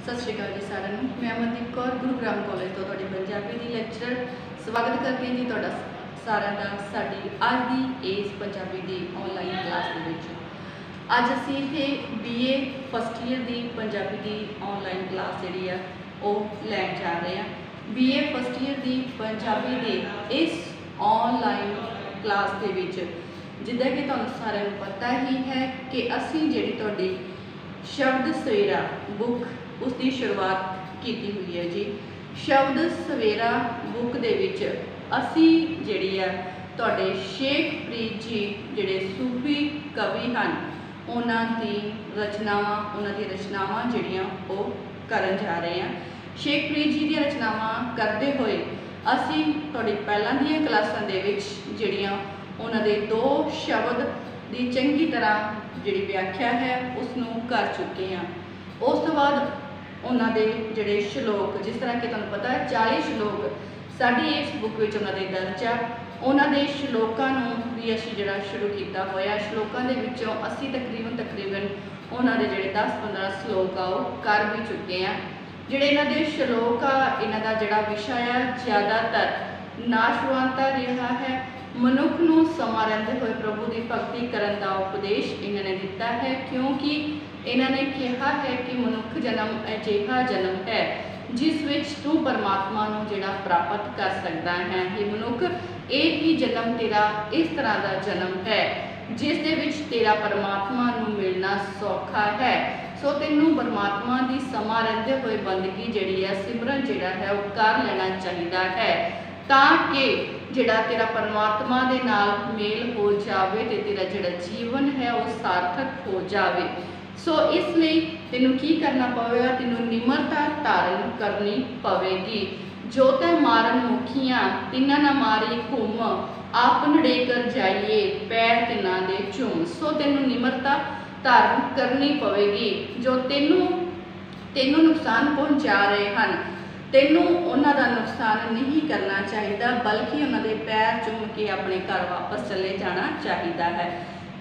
सत श्री अकाल जी साਰਿਆਂ ਨੂੰ। मैं अमनदीप कौर गुरुग्राम कॉलेज तो ਤੁਹਾਡੀ ਪੰਜਾਬੀ ਦੀ ਲੈਕਚਰਰ ਸਵਾਗਤ ਕਰਦੀ ਹਾਂ ਜੀ ਤੁਹਾਡਾ ਸਾਰਿਆਂ ਦਾ ਸਾਡੀ ਅੱਜ ਦੀ ਇਸ ਪੰਜਾਬੀ ਦੀ ਆਨਲਾਈਨ ਕਲਾਸ ਦੇ ਵਿੱਚ। ਅੱਜ ਅਸੀਂ ਇੱਥੇ BA ਫਸਟ ਈਅਰ ਦੀ ਪੰਜਾਬੀ ਦੀ ਆਨਲਾਈਨ ਕਲਾਸ ਜਿਹੜੀ ਆ ਉਹ ਲੈਣ ਜਾ ਰਹੇ ਹਾਂ। BA ਫਸਟ ਈਅਰ ਦੀ ਪੰਜਾਬੀ ਦੀ ਇਸ ਆਨਲਾਈਨ ਕਲਾਸ ਦੇ ਵਿੱਚ ਜਿੱਦਾਂ ਕਿ ਤੁਹਾਨੂੰ ਸਾਰਿਆਂ ਨੂੰ ਪਤਾ ਹੀ ਹੈ ਕਿ ਅਸੀਂ ਜਿਹੜੀ ਤੁਹਾਡੀ शब्द सवेरा बुक उसकी शुरुआत की हुई है जी। शब्द सवेरा बुक दे विच असी जिहड़ी आ तुहाडे शेखप्रीत जी जिहड़े सूफी कवि हैं उन्हां दी रचनावां जिहड़ियां वो करन जा रहे हैं। शेखप्रीत जी दी रचनावां करते हुए असी तुहाडी पहलां दीयां क्लासां दे विच जिहड़ियां उन्हां दे दो शब्द की चंगी तरह जिहड़ी व्याख्या है उसनूं कर चुके हैं। उस तो बाद उन्होंने जिहड़े श्लोक जिस तरह कि तुहानूं पता है 40 श्लोक साडी इस बुक विच उन्हां दे दर्ज आ। उन्होंने श्लोकां नूं भी असीं जिहड़ा शुरू कीता होया। श्लोकां दे विचों असीं तकरीबन उन्हां दे जिहड़े 10-15 श्लोक आ ओह कर भी चुके हैं। जिहड़े इन्हां दे श्लोक आ इन्हां दा जिहड़ा विषय आ ज़्यादातर नाशवानता रहा है। मनुख नूं समा रहिंदे होए प्रभु की भगती करन दा उपदेश इन्होंने दिता है, क्योंकि इन्होंने कहा है कि मनुख जन्म अजिहा जन्म है जिस विच तू परमात्मा नूं जिहड़ा प्राप्त कर सकदा है। हे मनुख, एक ही जन्म तेरा इस तरह का जन्म है जिस दे विच तेरा परमात्मा नूं मिलना सौखा है। सो तैनूं परमात्मा की समा रहिंदे होए बंदगी जिहड़ी है सिमरन जिहड़ा है वह कर लेना चाहिए है ताकि जिहड़ा तेरा परमात्मा दे नाल मेल हो जावे ते तेरा जिहड़ा जीवन है वह सार्थक हो जावे। सो इसलिए तेनू की करना पवेगा, तेनू निमरता धारण करनी पवेगी। जो तै मारन मुखियां तिन्हां ना मारी घूम आप नड़े कर जाइए पैर तिन्हां दे झूम। सो तेनू निमरता धारण करनी पवेगी। जो तेनू नुकसान पहुँचा रहे हैं तेनू उन्हां दा नुकसान नहीं करना चाहिए बल्कि उन्होंने पैर चूम के अपने घर वापस चले जाना चाहिए है।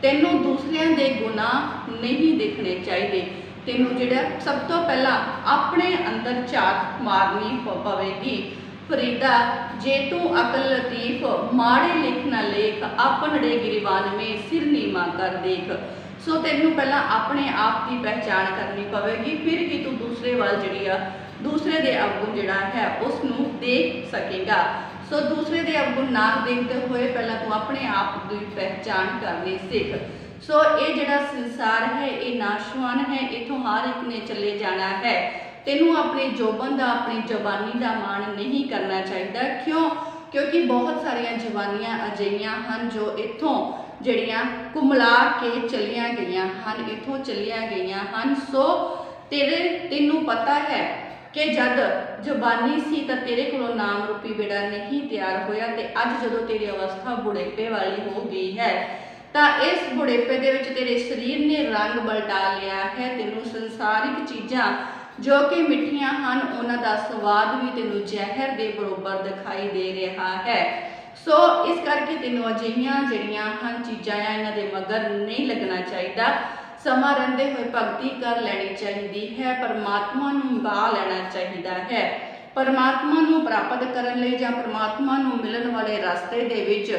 तेनू दूसरियां दे गुनाह नहीं देखने चाहिए। तेनू जिहड़ा सब तो पहला अपने अंदर झात मारनी पवेगी। फरीदा जे तू अकल लतीफ माड़े लिख ना लेख अपनड़े गिरबान में सिर नीमा कर देख। सो तेनू पहला अपने आप की पहचान करनी पवेगी, फिर ही तू दूसरे वाल जिहड़ी दूसरे दे अवगुण जिहड़ा है उसनूं देख सकेगा। सो दूसरे दे अवगुण ना देखते हुए पहला तू अपने आप की पहचान करनी सीख। सो ये जिहड़ा संसार है ये नाशवान है, इथों हर एक ने चले जाना है। तेनू अपने जोबन का अपनी जबानी का मान नहीं करना चाहिए। क्यों? क्योंकि बहुत सारिया जबानियां अजिहियां हैं जो इथों जिहड़ियां कुमला के चलिया गई हैं, इथों चलिया गई हैं। सो तेनू पता है कि जब जबानी सी तो तेरे को नाम रूपी बेड़ा नहीं तैयार होया ते अज जदों तेरी अवस्था बुढ़ेपे वाली हो गई है तो इस बुढ़ेपे दे विच तेरे शरीर ने रंग बलटा लिया है। तेनू संसारिक चीज़ां जो कि मिठियां हैं उन्हां दा स्वाद भी तेनू जहर दे बरोबर दिखाई दे रहा है। सो इस करके तेनू अजिहियां जिहड़ियां हैं चीज़ां इन्हां दे मगर नहीं लगना चाहिए। समा रहिंदे हुए भगती कर लेनी चाहिए है। परमात्मा नूं गा लेना चाहिए है। परमात्मा नूं प्राप्त करन लई जां परमात्मा नूं मिलण वाले रास्ते दे विच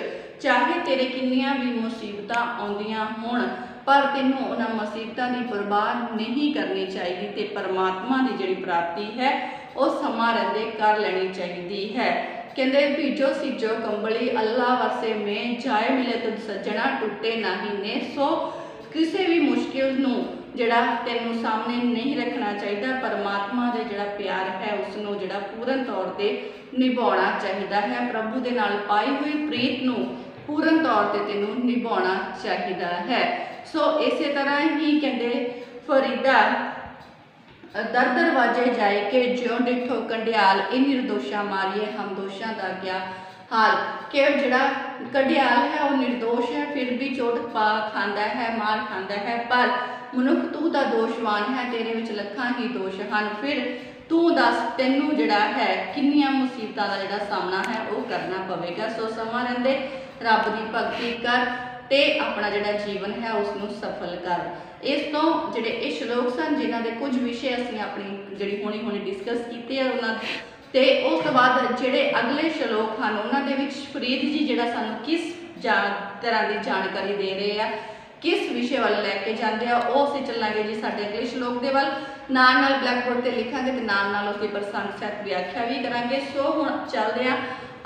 चाहे तेरे किन्नियां भी मुसीबतां आउंदियां होण पर तेनों उन्हां मुसीबतां की परवाह नहीं करनी चाहिए ते परमात्मा की जिहड़ी प्राप्ति है वह समा रहिंदे कर लेनी चाहिए है। कहंदे भीजो सीजो कंबली अल्लाह वसे में जाए मिले तुझ सज्जणा टुटे नाही ने। सो किसी भी मुश्किल नूं जिहड़ा तेनू सामने नहीं रखना चाहिए। परमात्मा दे जिहड़ा प्यार है उसनूं जिहड़ा पूर्ण तौर पर निभाउणा चाहिए है। प्रभु दे नाल पाई हुई प्रीत नूं पूर्ण तौर पर तेनू निभाउणा चाहिए है। सो इस तरह ही कहते फरीदा दर दरवाजे जाए के ज्यों डिठो कंडियाल इन निर्दोषा मारिए हम दोषां दा क्या हाल। कि जिहड़ा कंडियाल है वह निर्दोष है फिर भी चोट पा खांदा है मार खांदा है, पर मनुख तू तां दोषवान है तेरे विच लखां ही दोष हैं। फिर तू दस तेनू जिहड़ा है किन्नियां मुसीबतां दा जिहड़ा सामना है वह करना पवेगा। सो समा रहिंदे रब की भगती कर ते अपना जिहड़ा जीवन है उसनूं सफल कर। इस तो ਜਿਹੜੇ ਇਹ ਸ਼ਲੋਕ ਸਨ ਜਿਨ੍ਹਾਂ ਦੇ ਕੁਝ ਵਿਸ਼ੇ ਅਸੀਂ ਆਪਣੀ ਜਿਹੜੀ ਹੁਣੀ ਡਿਸਕਸ ਕੀਤੇ ਆ ਉਹਨਾਂ ਤੇ ਉਸ ਤੋਂ ਬਾਅਦ ਜਿਹੜੇ ਅਗਲੇ ਸ਼ਲੋਕ ਹਨ ਉਹਨਾਂ ਦੇ ਵਿੱਚ ਫਰੀਦ ਜੀ ਜਿਹੜਾ ਸਾਨੂੰ ਕਿਸ ਤਰ੍ਹਾਂ ਦੀ ਜਾਣਕਾਰੀ ਦੇ ਰਹੇ ਆ, किस विषय वाल लैके जाते हैं वो असीं चलांगे जी साडे अगले श्लोक के वाल नाल ब्लैक बोर्ड पर लिखांगे तो नाल उसकी प्रसंग सहित व्याख्या भी करांगे। सो हुण चलदे हां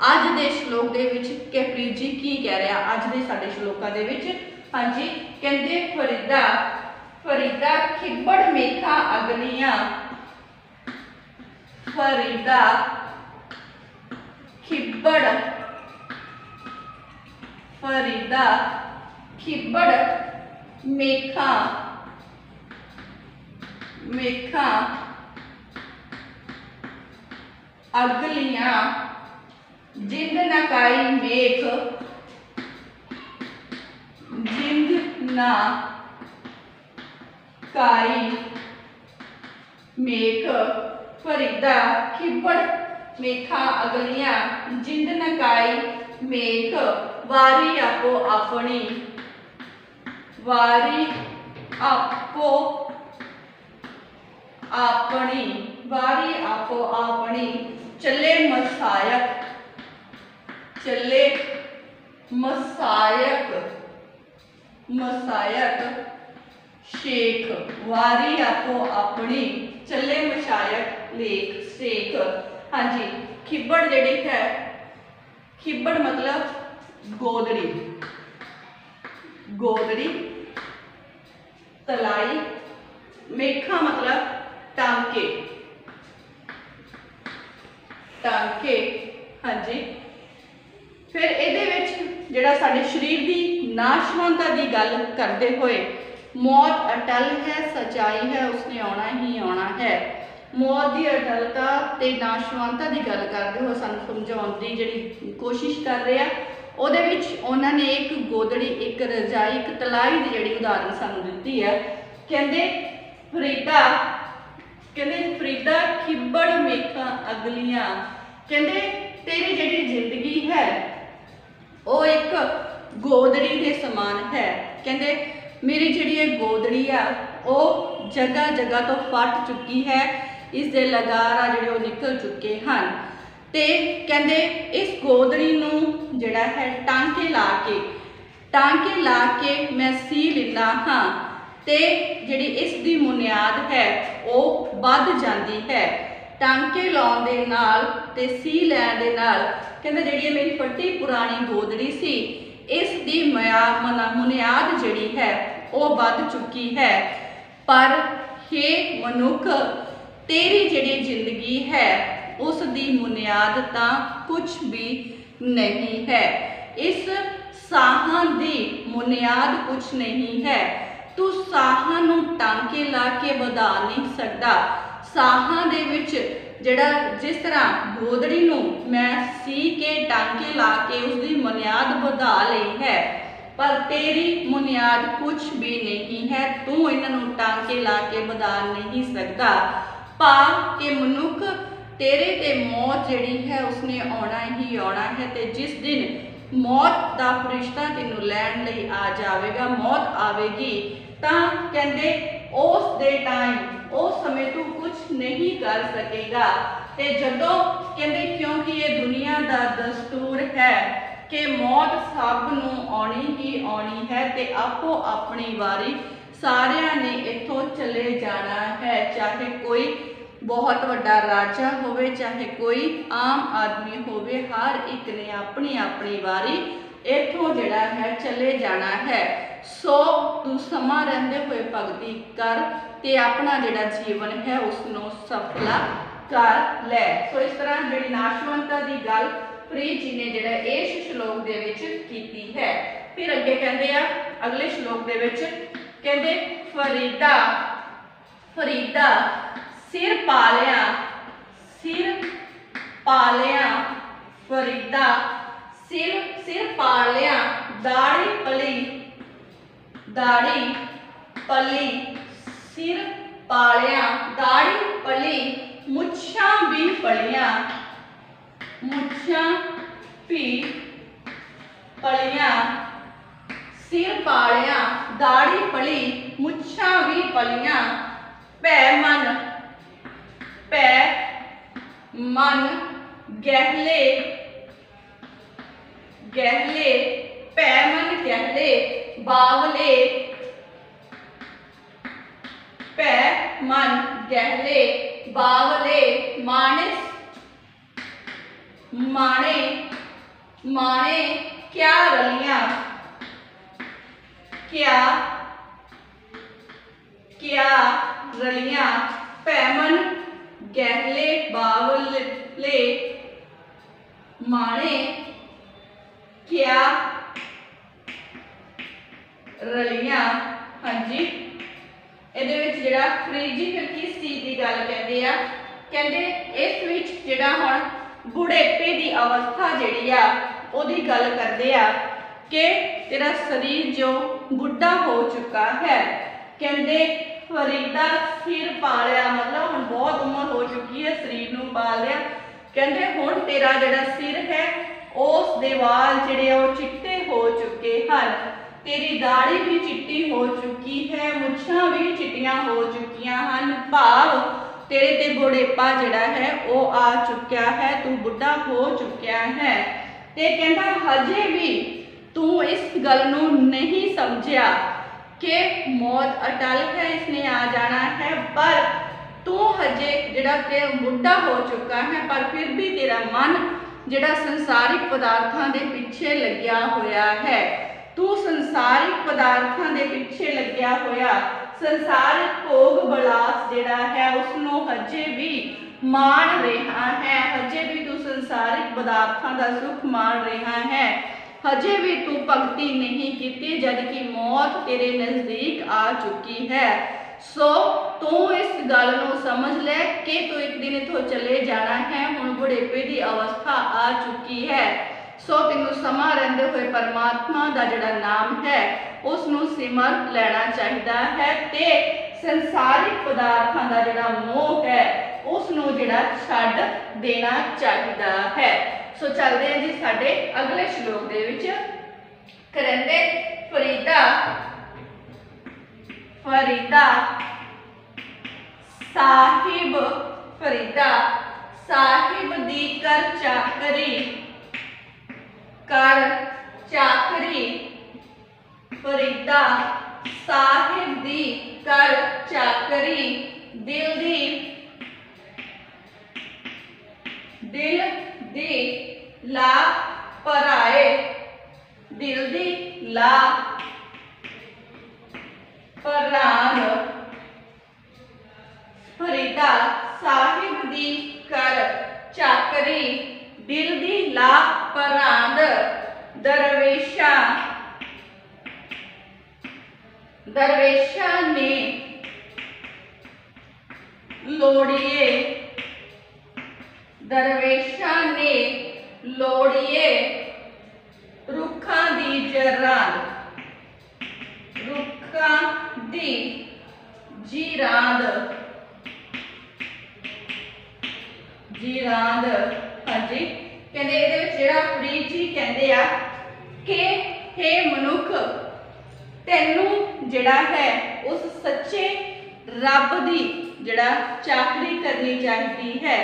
अज दे श्लोक दे विच कि प्रीत जी की कह रहा अज दे साडे श्लोकां दे विच। हाँ जी कहंदे फरीदा फरीदा खिब्बड़ मेखा अगलियां, फरीदा खिब्बड़ फरीदा खिब्बड़ मेखा मेखा अगलियां, जिंद नकाई मेख, जिंद ना काई मेख। फरीदा खिब्बड़ मेखा अगलियां, जिंद नकाई मेख। वारी आपो अपनी, वारी आपो अपनी, वारी आपो अपनी। चले मसायक, चले मसायक, मसायक शेख। वारी आपो अपनी, चले मशायक लेख शेख। हाँ जी खिब्बड़ जिहड़ी है, खिब्बड़ मतलब गोदड़ी, गोदड़ी तलाई। मेखा मतलब टांके, टांके। हाँ जी फिर इहदे विच जिहड़ा साडे शरीर की नाशवंता की गल करते हुए, मौत अटल है सच्चाई है उसने आना ही आना है। मौत की अटलता ते नाशवंता की गल करते हुए सानू समझाउण दी जिहड़ी कोशिश कर रहे हैं। ਉਹਦੇ ਵਿੱਚ ਉਹਨਾਂ ਨੇ ਇੱਕ ਗੋਦੜੀ, ਇੱਕ ਰਜਾਈ, ਇੱਕ ਤਲਾਈ ਦੀ ਜਿਹੜੀ ਉਦਾਹਰਨ ਸਾਨੂੰ ਦਿੱਤੀ ਹੈ। ਕਹਿੰਦੇ ਫਰੀਦਾ ਖਿੱਬੜ ਮੇਖਾਂ ਅਗਲੀਆਂ। ਕਹਿੰਦੇ ਤੇਰੀ ਜਿਹੜੀ ਜ਼ਿੰਦਗੀ ਹੈ ਉਹ ਇੱਕ ਗੋਦੜੀ ਦੇ ਸਮਾਨ ਹੈ। ਕਹਿੰਦੇ ਮੇਰੀ ਜਿਹੜੀ ਇਹ ਗੋਦੜੀ ਆ ਉਹ ਜਗ੍ਹਾ ਜਗ੍ਹਾ ਤੋਂ ਫਟ ਚੁੱਕੀ ਹੈ, ਇਸ ਦੇ ਲਗਾਰ ਆ ਜਿਹੜੇ ਉਹ ਨਿਕਲ ਚੁੱਕੇ ਹਨ। ਤੇ ਕਹਿੰਦੇ ਇਸ ਗੋਦੜੀ ਨੂੰ ਜਿਹੜਾ ਹੈ ਟਾਂਕੇ ਲਾ ਕੇ ਮੈਂ ਸੀ ਲੈਂਦਾ ਹਾਂ ਤੇ ਜਿਹੜੀ ਇਸ ਦੀ ਬੁਨਿਆਦ ਹੈ ਉਹ ਵੱਧ ਜਾਂਦੀ ਹੈ। ਟਾਂਕੇ ਲਾਉਣ ਦੇ ਨਾਲ ਤੇ ਸੀ ਲੈਣ ਦੇ ਨਾਲ ਕਹਿੰਦੇ ਜਿਹੜੀ ਮੇਰੀ ਫੱਟੀ ਪੁਰਾਣੀ ਗੋਦੜੀ ਸੀ ਇਸ ਦੀ ਬੁਨਿਆਦ ਜਿਹੜੀ ਹੈ ਉਹ ਵੱਧ ਚੁੱਕੀ ਹੈ। ਪਰ हे ਮਨੁੱਖ तेरी जिहड़ी जिंदगी है उस दी बुनियाद तां कुछ भी नहीं है। इस साहां दी बुनियाद कुछ नहीं है। तू साहां नूं टांके ला के वधा नहीं सकदा। साहां दे विच जिहड़ा जिस तरह गोदड़ी नूं मैं सी के टांके ला के उसकी बुनियाद वधा लई है, पर तेरी बुनियाद कुछ भी नहीं है। तू इन्हां नूं टांके ला के वधा नहीं सकदा। भाव के मनुख तेरे ते मौत जिहड़ी है उसने आना ही आना है। ते जिस दिन मौत का फरिश्ता तेनू लैण लई आ जाएगा, मौत आवेगी तां कहंदे उस दे टाइम उस समय तू कुछ नहीं कर सकेगा। ते जदों कहंदे क्योंकि ये दुनिया का दस्तूर है कि मौत सब नूं आनी ही आनी है ते आपो अपनी वारी सारियां ने इत्थों चले जाना है। चाहे कोई बहुत वड्डा राजा होवे, चाहे कोई आम आदमी होवे, हर एक ने अपनी अपनी वारी इत्थों जिहड़ा है चले जाना है। सो तू समा रहिंदे हुए भगती कर ते अपना जिहड़ा जीवन है उसनों सफल कर लै। सो इस तरह जिहड़ी नाशवंता की गल प्रीत जी ने जिहड़ा इस श्लोक दे विच कीती है। फिर अगे कहंदे आ अगले श्लोक दे विच कहंदे फरीदा फरीदा सिर पालिया, सिर पालिया। फरीदा सिर पालिया, दाढ़ी पली, दाढ़ी पली। सिर पालिया दाढ़ी पली, मुच्छां भी पलियां, मुच्छां भी पलियां। सिर पालिया दाढ़ी पली मुच्छां भी पलियां, भै मन गहले गहले, भै मन गहले बावले, भै मन गहले बावले, माणे माणे क्या रलियां, क्या क्या रलियां, भै मन गहले बावले माणे क्या रलियां। हाँ जी, ਇਹਦੇ ਵਿੱਚ ਜਿਹੜਾ ਫਰੀਜੀ ਫਿਰ ਕਿਸ ਚੀਜ਼ ਦੀ ਗੱਲ ਕਹਿੰਦੇ ਆ, ਕਹਿੰਦੇ ਇਸ ਵਿੱਚ ਜਿਹੜਾ ਹੁਣ ਬੁਢੇਪੇ ਦੀ ਅਵਸਥਾ ਜਿਹੜੀ ਆ ਉਹਦੀ ਗੱਲ ਕਰਦੇ ਆ ਕਿ ਤੇਰਾ ਸਰੀਰ ਜੋ ਬੁੱਢਾ ਹੋ ਚੁੱਕਾ ਹੈ। ਕਹਿੰਦੇ ਫਰੀਦਾ ਸਿਰ ਪਾਲਿਆ, मतलब ਹੁਣ ਬਹੁਤ ਉਮਰ ਹੋ ਚੁੱਕੀ ਹੈ, ਸਰੀਰ ਨੂੰ ਪਾਲ ਲਿਆ। ਕਹਿੰਦੇ ਹੁਣ ਤੇਰਾ ਜਿਹੜਾ ਸਿਰ ਹੈ ਉਸ ਦੇ ਵਾਲ ਜਿਹੜੇ ਉਹ ਚਿੱਟੇ ਹੋ ਚੁੱਕੇ ਹਨ, तेरी दाढ़ी भी चिट्टी हो चुकी है, मुच्छां भी चिट्टियां हो चुकियां हन, भाव तेरे ते बुढ़ेपा जिहड़ा है वो आ चुक्या है, तू बुढ़ा हो चुक्या है। ते कहंदा हजे भी तू इस गल नूं नहीं समझिया कि मौत अटल है, इसने आ जाना है, पर तू हजे जिहड़ा ते बुढ़ा हो चुका है, पर फिर भी तेरा मन जिहड़ा संसारिक पदार्थां दे पिछे लग्या होया है। तू संसारिक पदार्थों के पिछे लग्या होया, संसारिक भोग बलास जिहड़ा है उसनों हजे भी मान रहा है, हजे भी तू संसारिक पदार्थों का सुख मान रहा है, हजे भी तू भगती नहीं की, जबकि मौत तेरे नज़दीक आ चुकी है। सो तू इस गल नूं समझ ले कि तू एक दिन इथों चले जाना है, हुण बुढ़ेपे की अवस्था आ चुकी है। सो तेनू समा रहिंदे होए परमात्मा दा जिहड़ा नाम है उसनू सिमर लेना चाहिदा है, ते संसारिक पदार्थां दा जिहड़ा मोह है उसनू जिहड़ा छड्ड देना चाहिदा है। सो चलदे हैं जी साडे अगले श्लोक दे विच। कहंदे फरीदा फरीदा साहिब, फरीदा साहिब दी कर चाकरी, कर चाकरी, फरीदा साहिब दी कर चाकरी, दिल दी ला पराए, दिल दी ला परान, फरीदा साहिब दी कर चाकरी, दिल दी ला परांद, दरवेशा दरवेशा ने लोड़िए, दरवेशा ने लोड़िए रुखां दी जरांद, रुखां दी जीरांद, जीरांद। हाँ जी, कहते ये फरीद जी कहते आ कि हे मनुख तेनू जिहड़ा है उस सच्चे रब दी जिहड़ा चाकरी करनी चाहिदी है,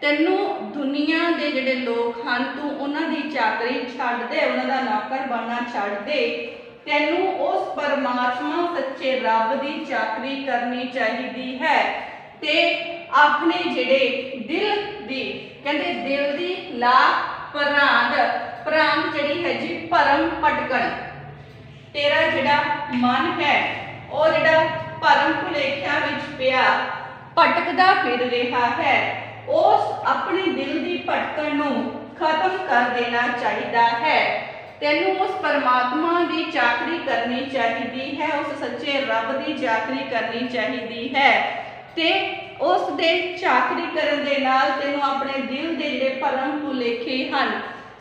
तेनू दुनिया के जिहड़े लोग हैं तू उन्हां दी चाकरी छड्ड दे, उन्हां दा नौकर बनना छड्ड दे, तेनू उस परमात्मा सच्चे रब दी चाकरी करनी चाहिदी है। ते अपने जिहड़े दिल दी कहते दिल दी ला परांद, परांद जिहड़ी है जी भरम भटकण, तेरा जिहड़ा मन है वो जिहड़ा भरम भुलेखिया विच पिया भटकदा फिर रहा है, उस अपने दिल की भटकण नूं खत्म कर देना चाहिदा है। तेनू उस परमात्मा की चाकरी करनी चाहिदी है, उस सच्चे रब की चाकरी करनी चाहिदी है, ते उस दे चाकरी करन दे नाल तेनू अपने दिल दे जिहड़े भरम भुलेखे हन,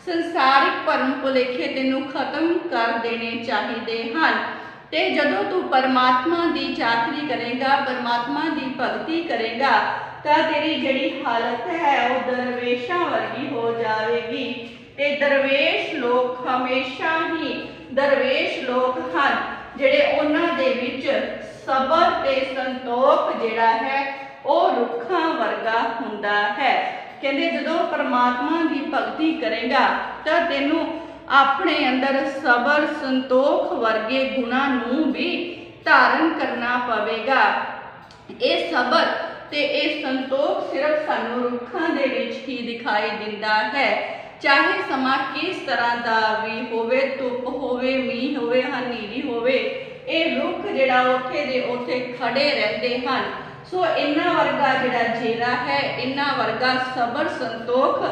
संसारिक भरम भुलेखे तेनू खत्म कर देने चाहिए हैं। ते जदों तू परमात्मा की चाकरी करेगा, परमात्मा की भगती करेगा, तो तेरी जिहड़ी हालत है वो दरवेशां वर्गी हो जाएगी। ते दरवेश लोग हमेशा ही दरवेश लोग हैं ਜਿਹੜੇ ਉਹਨਾਂ ਦੇ ਵਿੱਚ ਸਬਰ ਤੇ ਸੰਤੋਖ ਜਿਹੜਾ ਹੈ ਉਹ ਰੁੱਖਾਂ ਵਰਗਾ ਹੁੰਦਾ ਹੈ। ਕਹਿੰਦੇ ਜਦੋਂ ਪਰਮਾਤਮਾ ਦੀ ਭਗਤੀ ਕਰੇਗਾ ਤਾਂ ਤੈਨੂੰ ਆਪਣੇ ਅੰਦਰ ਸਬਰ ਸੰਤੋਖ ਵਰਗੇ ਗੁਣਾਂ ਨੂੰ ਵੀ ਧਾਰਨ ਕਰਨਾ ਪਵੇਗਾ। ਇਹ ਸਬਰ ਤੇ ਇਹ ਸੰਤੋਖ ਸਿਰਫ ਸਾਨੂੰ ਰੁੱਖਾਂ ਦੇ ਵਿੱਚ ਹੀ ਦਿਖਾਈ ਦਿੰਦਾ ਹੈ। ਚਾਹੇ ਸਮਾਂ ਕਿਸ ਤਰ੍ਹਾਂ ਦਾ ਵੀ ਹੋਵੇ, ਧੁੱਪ ਹੋਵੇ, ਮੀਂਹ ਹੋਵੇ, ਹਨੇਰੀ ਹੋਵੇ, ਇਹ ਰੁੱਖ ਜਿਹੜਾ ਉੱਥੇ ਦੇ ਉੱਥੇ ਖੜੇ ਰਹਿੰਦੇ ਹਨ। ਸੋ ਇਹਨਾਂ ਵਰਗਾ ਜਿਹੜਾ ਜੇਰਾ ਹੈ, ਇਹਨਾਂ ਵਰਗਾ ਸਬਰ ਸੰਤੋਖ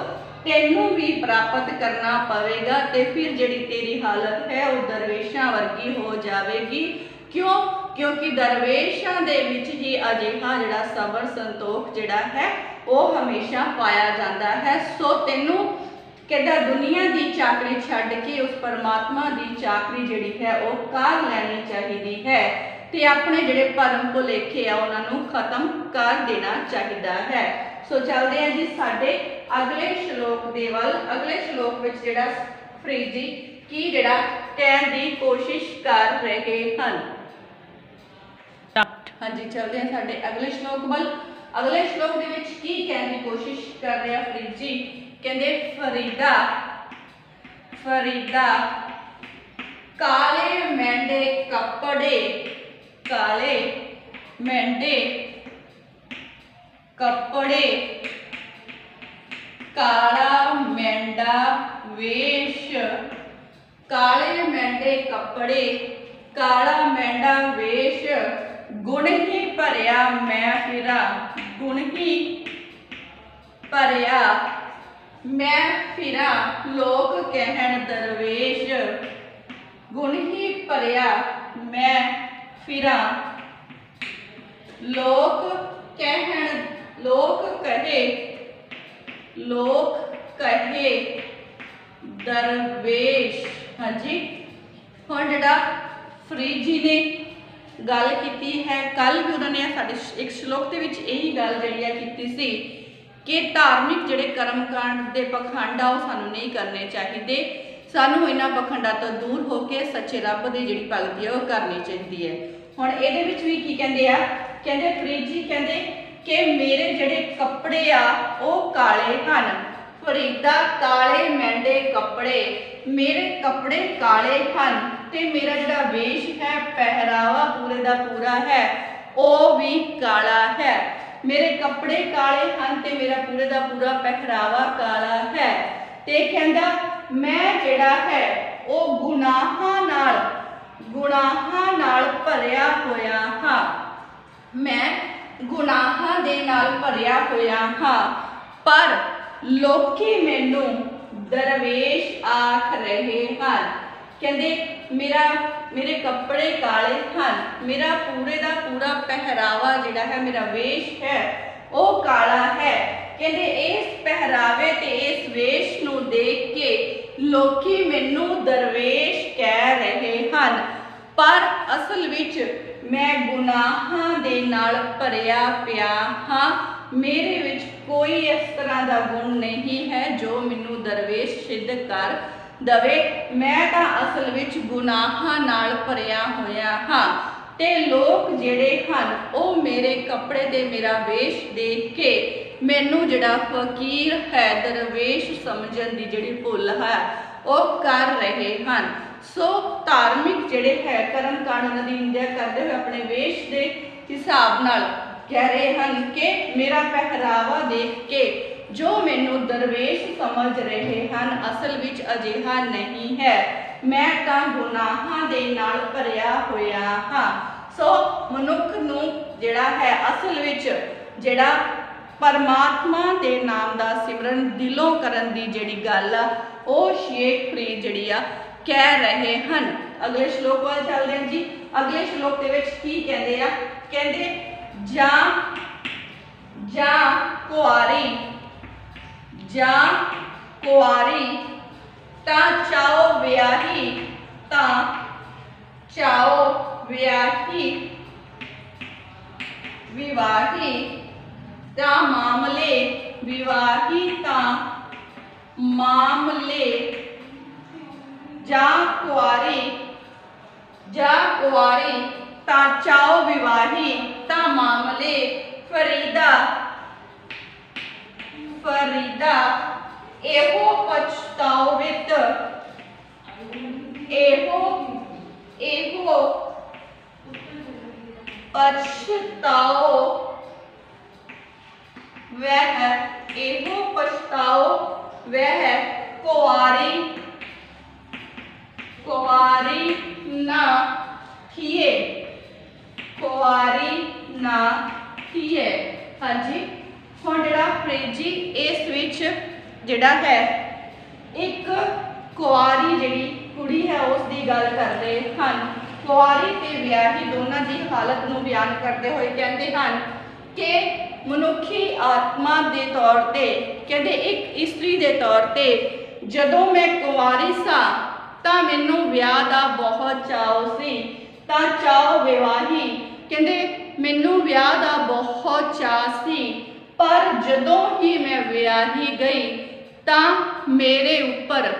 ਤੈਨੂੰ ਵੀ ਪ੍ਰਾਪਤ ਕਰਨਾ ਪਵੇਗਾ ਤੇ ਫਿਰ ਜਿਹੜੀ ਤੇਰੀ ਹਾਲਤ ਹੈ ਉਹ ਦਰਵੇਸ਼ਾਂ ਵਰਗੀ ਹੋ ਜਾਵੇਗੀ। ਕਿਉਂ? ਕਿਉਂਕਿ ਦਰਵੇਸ਼ਾਂ ਦੇ ਵਿੱਚ ਹੀ ਅਜਿਹਾ ਜਿਹੜਾ ਸਬਰ ਸੰਤੋਖ ਜਿਹੜਾ ਹੈ ਉਹ ਹਮੇਸ਼ਾ ਪਾਇਆ ਜਾਂਦਾ ਹੈ। ਸੋ ਤੈਨੂੰ ਕਹਿੰਦਾ ਦੁਨੀਆ ਦੀ ਚਾਕਰੀ ਛੱਡ ਕੇ ਉਸ ਪਰਮਾਤਮਾ ਦੀ ਚਾਕਰੀ ਜਿਹੜੀ ਹੈ ਉਹ ਕਰ ਲੈਣੀ ਚਾਹੀਦੀ ਹੈ ਤੇ ਆਪਣੇ ਜਿਹੜੇ ਭਰਮ ਭੁਲੇਖੇ ਆ ਉਹਨਾਂ ਨੂੰ ਖਤਮ ਕਰ ਦੇਣਾ ਚਾਹੀਦਾ ਹੈ। ਸੋ ਚੱਲਦੇ ਹਾਂ ਜੀ ਸਾਡੇ ਅਗਲੇ ਸ਼ਲੋਕ ਦੇ ਵੱਲ। ਅਗਲੇ ਸ਼ਲੋਕ ਵਿੱਚ ਜਿਹੜਾ ਫਰੀਦ ਜੀ ਕੀ ਜਿਹੜਾ ਕਹਿਣ ਦੀ ਕੋਸ਼ਿਸ਼ ਕਰ ਰਹੇ ਹਨ। ਹਾਂਜੀ ਚੱਲਦੇ ਹਾਂ ਸਾਡੇ ਅਗਲੇ ਸ਼ਲੋਕ ਵੱਲ। ਅਗਲੇ ਸ਼ਲੋਕ ਦੇ ਵਿੱਚ ਕੀ ਕਹਿਣ ਦੀ ਕੋਸ਼ਿਸ਼ ਕਰ ਰਿਹਾ ਫਰੀਦ ਜੀ? ਕਹਿੰਦੇ ਫਰੀਦਾ ਫਰੀਦਾ ਕਾਲੇ ਮੈਂਡੇ ਕੱਪੜੇ, ਕਾਲੇ ਮੈਂਡੇ ਕੱਪੜੇ, ਕਾਲਾ ਮੈਂਡਾ ਵੇਸ਼, ਕਾਲੇ ਮੈਂਡੇ ਕੱਪੜੇ, ਕਾਲਾ ਮੈਂਡਾ ਵੇਸ਼, ਗੁਣ ਹੀ ਭਰਿਆ ਮੈਂ ਫਿਰਾਂ, ਗੁਣ ਹੀ ਭਰਿਆ ਮੈਂ ਫਿਰਾਂ, ਲੋਕ ਕਹਿਣ ਦਰਵੇਸ਼, ਗੁਣ ਹੀ ਭਰਿਆ ਮੈਂ ਫਿਰਾਂ, ਲੋਕ ਕਹਿਣ, ਲੋਕ ਕਹੇ, ਲੋਕ ਕਹੇ ਦਰਵੇਸ਼। ਹਾਂਜੀ ਹੁਣ ਜਿਹੜਾ ਫਰੀਦ ਜੀ ਨੇ ਗੱਲ ਕੀਤੀ ਹੈ, ਕੱਲ ਵੀ ਉਹਨਾਂ ਨੇ ਸਾਡੇ ਇੱਕ ਸ਼ਲੋਕ ਦੇ ਵਿੱਚ ਇਹੀ ਗੱਲ ਜਿਹੜੀ ਆ ਕੀਤੀ ਸੀ ਕਿ ਧਾਰਮਿਕ ਜਿਹੜੇ ਕਰਮ ਕਾਂਡ ਦੇ ਪਖੰਡ ਆ ਉਹ ਸਾਨੂੰ ਨਹੀਂ ਕਰਨੇ ਚਾਹੀਦੇ। ਸਾਨੂੰ ਇਹਨਾਂ ਪਖੰਡਾਂ ਤੋਂ ਦੂਰ ਹੋ ਕੇ ਸੱਚੇ ਰੱਬ ਦੀ ਜਿਹੜੀ ਭਗਤੀ ਹੈ ਉਹ ਕਰਨੀ ਚਾਹੀਦੀ ਹੈ। ਹੁਣ ਇਹਦੇ ਵਿੱਚ ਵੀ ਕੀ ਕਹਿੰਦੇ ਆ? ਕਹਿੰਦੇ ਫਰੀਦ ਜੀ ਕਹਿੰਦੇ ਕਿ ਮੇਰੇ ਜਿਹੜੇ ਕੱਪੜੇ ਆ ਉਹ ਕਾਲੇ ਹਨ। ਫਰੀਦਾ ਕਾਲੇ ਮੈਂਡੇ ਕੱਪੜੇ, ਮੇਰੇ ਕੱਪੜੇ ਕਾਲੇ ਹਨ ਤੇ ਮੇਰਾ ਜਿਹੜਾ ਵੇਸ਼ ਹੈ, ਪਹਿਰਾਵਾ ਪੂਰੇ ਦਾ ਪੂਰਾ ਹੈ ਉਹ ਵੀ ਕਾਲਾ ਹੈ। ਮੇਰੇ ਕੱਪੜੇ ਕਾਲੇ ਹਨ ਤੇ ਮੇਰਾ ਪੂਰੇ ਦਾ ਪੂਰਾ ਪਹਿਰਾਵਾ ਕਾਲਾ ਹੈ। ਤੇ ਕਹਿੰਦਾ ਮੈਂ ਜਿਹੜਾ ਹੈ ਉਹ ਗੁਨਾਹਾਂ ਨਾਲ ਭਰਿਆ ਹੋਇਆ ਹਾਂ, ਮੈਂ ਗੁਨਾਹਾਂ ਦੇ ਨਾਲ ਭਰਿਆ ਹੋਇਆ ਹਾਂ, ਪਰ ਲੋਕੀ ਮੈਨੂੰ ਦਰਵੇਸ਼ ਆਖ ਰਹੇ ਹਨ। ਕਹਿੰਦੇ ਮੇਰੇ ਕੱਪੜੇ ਕਾਲੇ ਹਨ, ਮੇਰਾ ਪੂਰੇ ਦਾ ਪੂਰਾ ਪਹਿਰਾਵਾ ਜਿਹੜਾ ਹੈ, ਮੇਰਾ ਵੇਸ਼ ਹੈ ਉਹ ਕਾਲਾ ਹੈ। ਕਹਿੰਦੇ ਇਸ ਪਹਿਰਾਵੇ ਤੇ ਇਸ ਵੇਸ਼ ਨੂੰ ਦੇਖ ਕੇ ਲੋਕੀ ਮੈਨੂੰ ਦਰਵੇਸ਼ ਕਹਿ ਰਹੇ ਹਨ, ਪਰ ਅਸਲ ਵਿੱਚ ਮੈਂ ਗੁਨਾਹਾਂ ਦੇ ਨਾਲ ਭਰਿਆ ਪਿਆ ਹਾਂ। ਮੇਰੇ ਵਿੱਚ ਕੋਈ ਇਸ ਤਰ੍ਹਾਂ ਦਾ ਗੁਣ ਨਹੀਂ ਹੈ ਜੋ ਮੈਨੂੰ ਦਰਵੇਸ਼ ਸਿੱਧ ਕਰ ਦਵੇ। ਮੈਂ ਤਾਂ ਅਸਲ ਵਿੱਚ ਗੁਨਾਹਾਂ ਨਾਲ ਭਰਿਆ ਹੋਇਆ ਹਾਂ ਤੇ ਲੋਕ ਜਿਹੜੇ ਹਨ ਉਹ ਮੇਰੇ ਕੱਪੜੇ ਤੇ ਮੇਰਾ ਵੇਸ਼ ਦੇਖ ਕੇ ਮੈਨੂੰ ਜਿਹੜਾ ਫਕੀਰ ਹੈ, ਦਰਵੇਸ਼ ਸਮਝਣ ਦੀ ਜਿਹੜੀ ਭੁੱਲ ਹੈ ਉਹ ਕਰ ਰਹੇ ਹਨ। ਸੋ ਧਾਰਮਿਕ ਜਿਹੜੇ ਹੈ ਕਰਮ ਕਾਂਡ ਉਹਨਾਂ ਦੀ ਨਿੰਦਿਆ ਕਰਦੇ ਹੋਏ ਆਪਣੇ ਵੇਸ਼ ਦੇ ਹਿਸਾਬ ਨਾਲ ਕਹਿ ਰਹੇ ਹਨ ਕਿ ਮੇਰਾ ਪਹਿਰਾਵਾ ਦੇਖ ਕੇ ਜੋ ਮੈਨੂੰ ਦਰਵੇਸ਼ ਸਮਝ ਰਹੇ ਹਨ ਅਸਲ ਵਿੱਚ ਅਜਿਹਾ ਨਹੀਂ ਹੈ, ਮੈਂ ਤਾਂ ਗੁਨਾਹਾਂ ਦੇ ਨਾਲ ਭਰਿਆ ਹੋਇਆ ਹਾਂ। ਸੋ ਮਨੁੱਖ ਨੂੰ ਜਿਹੜਾ ਹੈ ਅਸਲ ਵਿੱਚ ਜਿਹੜਾ ਪਰਮਾਤਮਾ ਦੇ ਨਾਮ ਦਾ ਸਿਮਰਨ ਦਿਲੋਂ ਕਰਨ ਦੀ ਜਿਹੜੀ ਗੱਲ ਆ ਉਹ ਸ਼ੇਖ ਫਰੀਦ ਜਿਹੜੀ ਆ ਕਹਿ ਰਹੇ ਹਨ। ਅਗਲੇ ਸ਼ਲੋਕ ਵੱਲ ਚੱਲਦੇ ਹਾਂ ਜੀ। ਅਗਲੇ ਸ਼ਲੋਕ ਦੇ ਵਿੱਚ ਕੀ ਕਹਿੰਦੇ ਆ? ਕਹਿੰਦੇ ਜਾਂ ਕੁਆਰੀ ਤਾਂ ਚਾਓ ਵਿਆਹੀ, ਤਾਂ ਚਾਓ ਵਿਆਹੀ, ਵਿਵਾਹੀ ਤਾਂ ਮਾਮਲੇ, ਵਿਵਾਹੀ ਤਾਂ ਮਾਮਲੇ, ਜਾਂ ਕੁਆਰੀ जा कुआरी ता चाओ विवाही ता मामले फरीदा फरीदा एहो पछताओवित एहो एहो पछताओ वह एहो पछताओ वह कुआरी कुआरी ना थिए कुआरी ना थिए। हाँ जी हुण जिहड़ा फ्रेजी इस विच जिहड़ा है एक कुआरी जिहड़ी कुड़ी है उसकी गल करते हैं। कुआरी ते विआही दोनों की हालत नूं बयान करते हुए कहते हैं कि मनुखी आत्मा के तौर पर कहते एक इस्त्री के तौर पर जदों मैं कुआरी सा तां मैनूं विआह दा बहुत चाव सी तां चाव विवाही कहते मैनूं विआह दा बहुत चाव सी पर जदों ही मैं विआही गई तां मेरे उपर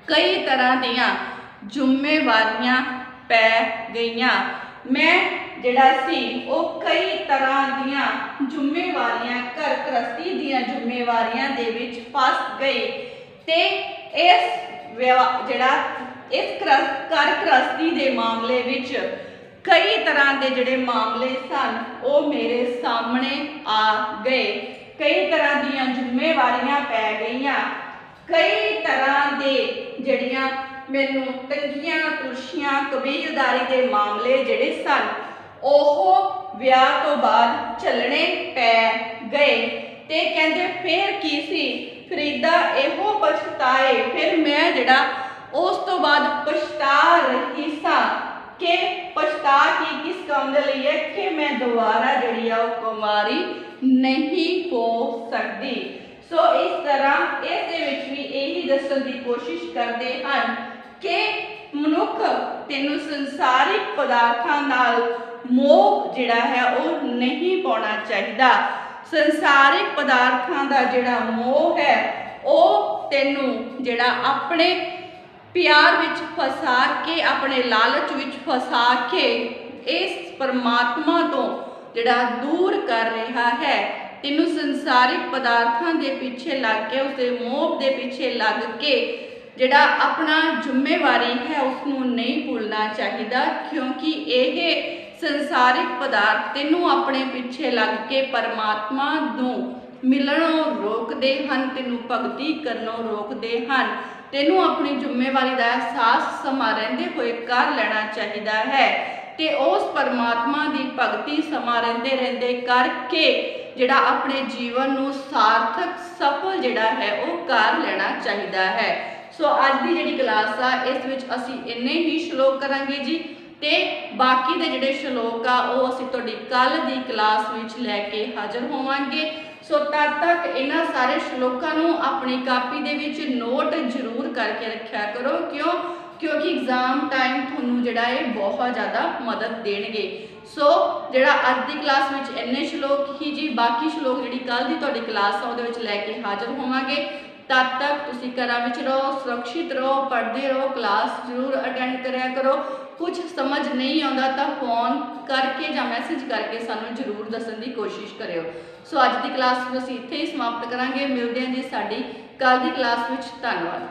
कई तरह दियां जिम्मेवारियां पै गईयां। मैं जिहड़ा सी वो कई तरह दियां जिम्मेवारियां घर गृहस्थी दियां जिम्मेवारियां दे विच फस गई ते इस जिहड़ा इस घर गृहस्थी दे मामले विच कई तरह के जिहड़े मामले सन वो मेरे सामने आ गए। कई तरह दियां जिम्मेवारियां पै गईयां कई तरह के जिहड़ियां मैनूं तंगियां तुरशियां कबीलदारी के मामले जिहड़े सन ओह विआह तो बाद चलने पै गए। ते कहंदे फिर की सी फरीदा एहो पछताए फिर मैं जिहड़ा उस तो बाद पछता रही सा कि पछता की किस काम दे लई है कि मैं दोबारा जिहड़ी आ कुमारी नहीं हो सकती। सो इस तरह इस भी यही दस्सण की कोशिश करते हैं कि मनुख तेनों संसारिक पदार्थों नाल मोह जिहड़ा है वो नहीं पाउणा चाहिदा। संसारिक पदार्थों का जिहड़ा मोह है वो तेनों जिहड़ा अपने प्यार विच फसा के अपने लालच विच फसा के इस परमात्मा तो जिहड़ा दूर कर रहा है। तेनों संसारिक पदार्थों के पीछे लग के उसके मोह के पीछे लग के जिहड़ा अपना जिम्मेवारी है उसनों नहीं भूलना चाहिए क्योंकि यह संसारिक पदार्थ तेनों अपने पीछे लग के परमात्मा नूं मिलणों रोकते हैं तेनों भगती करनों रोकते हैं। तेनों अपनी जिम्मेवारी का एहसास समा रहिंदे होए कर लेना चाहिए है ते उस परमात्मा की भगती समा रहिंदे रहिंदे करके जिहड़ा अपने जीवन नूं सार्थक सफल जिहड़ा है वो कर लेना चाहिए है। सो अज की जिहड़ी क्लास आ इस विच असीं इन्ने ही श्लोक करांगे जी ते बाकी दे जिहड़े श्लोक आ वो असीं तुहाडी कल दी क्लास विच लैके हाज़र होवांगे। सो तद तक इन्हां सारे श्लोकां नूं अपनी कापी दे विच नोट जरूर करके रखिया करो क्योंकि एग्जाम टाइम तुहानूं जिहड़ा है बहुत ज़्यादा मदद देणगे। सो जिहड़ा अज दी क्लास विच इन्ने श्लोक ही जी बाकी श्लोक जिहड़ी कल दी तुहाडी क्लास आ उहदे विच लैके हाज़र होवांगे। तब तक तुसीं घरां विच रहो सुरक्षित रहो पढ़ते रहो क्लास जरूर अटेंड करिया करो। कुछ समझ नहीं आता तो फोन करके या मैसेज करके सानूं जरूर दस्सण की कोशिश करियो। सो अज की क्लास असीं इत्थे ही समाप्त करांगे। मिलदे हां जी साडी कल दी क्लास विच। धन्नवाद।